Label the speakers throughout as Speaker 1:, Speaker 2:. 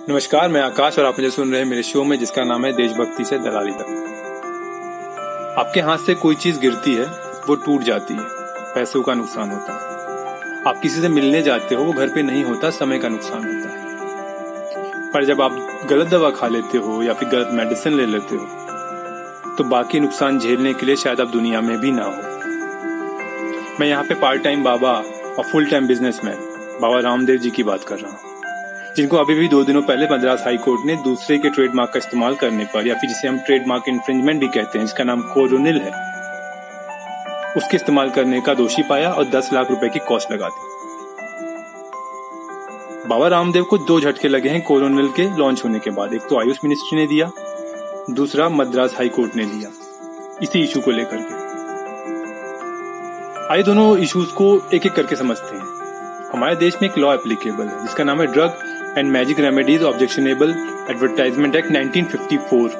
Speaker 1: नमस्कार, मैं आकाश और आप मुझे सुन रहे हैं मेरे शो में जिसका नाम है देशभक्ति से दलाली तक। आपके हाथ से कोई चीज गिरती है, वो टूट जाती है, पैसों का नुकसान होता है। आप किसी से मिलने जाते हो, वो घर पे नहीं होता, समय का नुकसान होता है। पर जब आप गलत दवा खा लेते हो या फिर गलत मेडिसिन ले लेते हो तो बाकी नुकसान झेलने के लिए शायद आप दुनिया में भी ना हो। मैं यहाँ पे पार्ट टाइम बाबा और full time businessman Baba Ramdev ji की बात कर रहा हूँ, जिनको अभी भी 2 दिनों पहले मद्रास हाई कोर्ट ने दूसरे के ट्रेडमार्क का इस्तेमाल करने पर, या फिर जिसे हम ट्रेडमार्क इन्फ्रिंजमेंट भी कहते हैं, जिसका नाम कोरोनिल है, उसके इस्तेमाल करने का दोषी पाया और 10 लाख रुपए की कॉस्ट लगा दी। बाबा रामदेव को 2 झटके लगे हैं कोरोनिल के लॉन्च होने के बाद। एक तो आयुष मिनिस्ट्री ने दिया, दूसरा मद्रास हाई कोर्ट ने लिया इसी इशू को लेकर के। आइए दोनों इश्यूज को एक एक करके समझते हैं। हमारे देश में एक लॉ एप्लीकेबल है जिसका नाम है drug and magic remedies objectionable advertisement act 1954।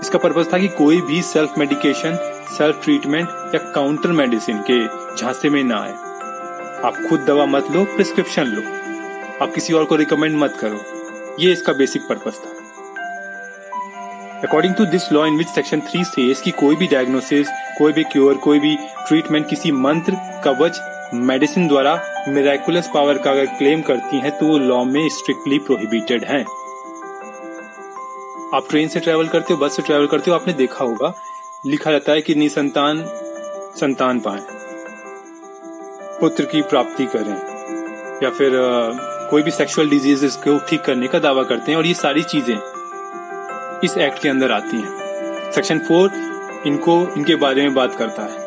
Speaker 1: इसका पर्पस था कि कोई भी सेल्फ मेडिकेशन, सेल्फ ट्रीटमेंट या काउंटर मेडिसिन के झांसे में ना आए। आप खुद दवा मत लो, प्रिस्क्रिप्शन लो, आप किसी और को रिकमेंड मत करो। ये इसका बेसिक पर्पस था। According to this law in which section 3 says कि कोई भी डायग्नोसिस, कोई भी क्योर, कोई भी ट्रीटमेंट किसी मंत्र, कवच, मेडिसिन द्वारा मिराकुलस पावर का अगर क्लेम करती हैं तो वो लॉ में स्ट्रिक्टली प्रोहिबिटेड हैं। आप ट्रेन से ट्रेवल करते हो, बस से ट्रेवल करते हो, आपने देखा होगा लिखा रहता है कि निसंतान संतान पाएं, पुत्र की प्राप्ति करें, या फिर कोई भी सेक्सुअल डिजीजेस को ठीक करने का दावा करते हैं। और ये सारी चीजें इस एक्ट के अंदर आती हैं। सेक्शन 4 इनके बारे में बात करता है।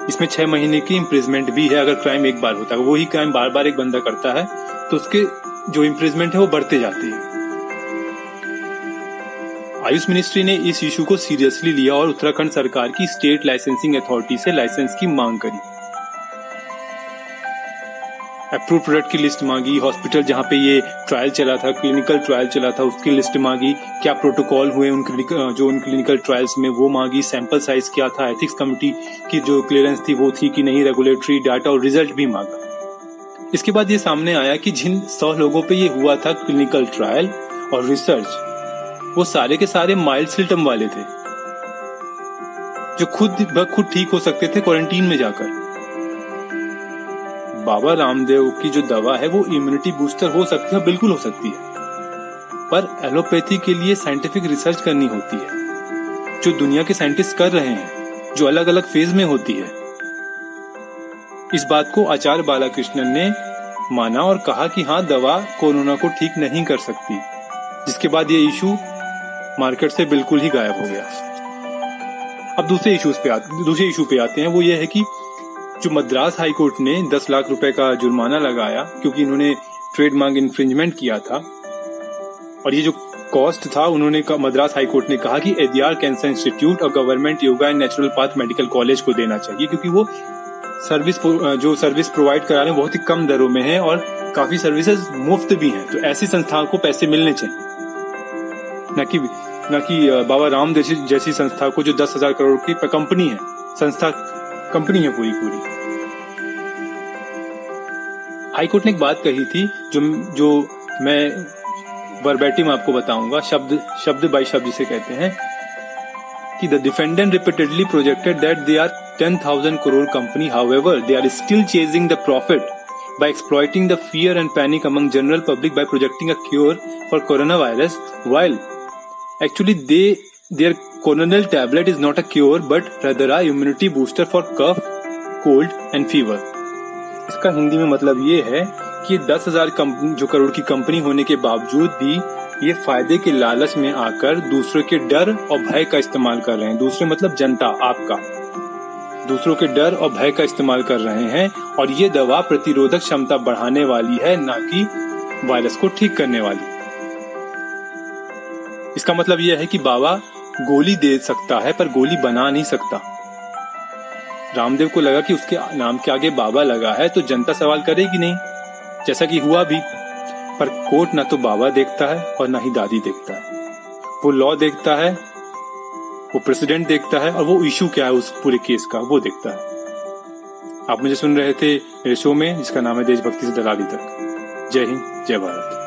Speaker 1: इसमें 6 महीने की इम्प्रिजमेंट भी है अगर क्राइम एक बार होता है। वही क्राइम बार बार एक बंदा करता है तो उसके जो इम्प्रिजमेंट है वो बढ़ते जाती है। आयुष मिनिस्ट्री ने इस इशू को सीरियसली लिया और उत्तराखंड सरकार की स्टेट लाइसेंसिंग अथॉरिटी से लाइसेंस की मांग करी। अप्रूव प्रोडक्ट की लिस्ट मांगी, हॉस्पिटल जहां पे ये ट्रायल चला था, क्लिनिकल ट्रायल चला था, उसकी लिस्ट मांगी, क्या प्रोटोकॉल हुए उन क्लिनिकल ट्रायल्स में वो मांगी, सैंपल साइज क्या था, एथिक्स कमिटी की जो क्लियरेंस थी वो थी कि नहीं, रेगुलेटरी डाटा और रिजल्ट भी मांगा। इसके बाद ये सामने आया कि जिन 100 लोगों पे ये हुआ था क्लिनिकल ट्रायल और रिसर्च, वो सारे के सारे माइल्ड सिम्टम वाले थे जो खुद ठीक हो सकते थे क्वारंटीन में जाकर। बाबा रामदेव की जो दवा है वो इम्यूनिटी बूस्टर हो सकती है, बिल्कुल हो सकती है, पर एलोपैथी के लिए साइंटिफिक रिसर्च करनी होती है जो दुनिया के साइंटिस्ट कर रहे हैं, जो अलग अलग फेज में होती है। इस बात को आचार्य बालाकृष्णन ने माना और कहा कि हाँ, दवा कोरोना को ठीक नहीं कर सकती, जिसके बाद ये इशू मार्केट से बिल्कुल ही गायब हो गया। अब दूसरे इशू पे आते हैं। वो ये है कि जो मद्रास हाई कोर्ट ने 10 लाख रुपए का जुर्माना लगाया क्योंकि इन्होंने ट्रेडमार्क इन्फ्रिंजमेंट किया था, और ये जो कॉस्ट था उन्होंने मद्रास हाई कोर्ट ने कहा कि एदियार कैंसर इंस्टीट्यूट और government yoga and natural path medical college को देना चाहिए, क्योंकि वो सर्विस प्रोवाइड करा रहे हैं बहुत ही कम दरों में है और काफी सर्विसेज मुफ्त भी हैं। तो ऐसी संस्थाओं को पैसे मिलने चाहिए, न कि बाबा राम जैसी संस्था को जो 10,000 करोड़ की कंपनी है, कंपनी है पूरी। हाई कोर्ट ने एक बात कही थी जो मैं वर्बैटिम आपको बताऊंगा, शब्द बाय शब्द जिसे कहते हैं, कि the defendant repeatedly projected that they are 10,000 crore company, however they are still chasing the profit by exploiting the fear and panic among general public by projecting a cure for coronavirus, while actually their coronal tablet is not a cure but rather a immunity booster for cough, cold and fever. इसका हिंदी में मतलब ये है कि 10,000 जो करोड़ की company होने के बावजूद भी ये फायदे के लालच में आकर दूसरों के डर और भय का इस्तेमाल कर रहे हैं। दूसरे मतलब जनता, आपका, दूसरों के डर और भय का इस्तेमाल कर रहे हैं। और ये दवा प्रतिरोधक क्षमता बढ़ाने वाली है, ना कि वायरस को ठीक करने वाली। इसका मतलब यह है कि बाबा गोली दे सकता है पर गोली बना नहीं सकता। रामदेव को लगा कि उसके नाम के आगे बाबा लगा है तो जनता सवाल करेगी नहीं, जैसा कि हुआ भी। पर कोर्ट ना तो बाबा देखता है और ना ही दादी देखता है, वो लॉ देखता है, वो प्रेसिडेंट देखता है, और वो इशू क्या है उस पूरे केस का वो देखता है। आप मुझे सुन रहे थे मेरे शो में जिसका नाम है देशभक्ति से दलाली तक। जय हिंद, जय भारत।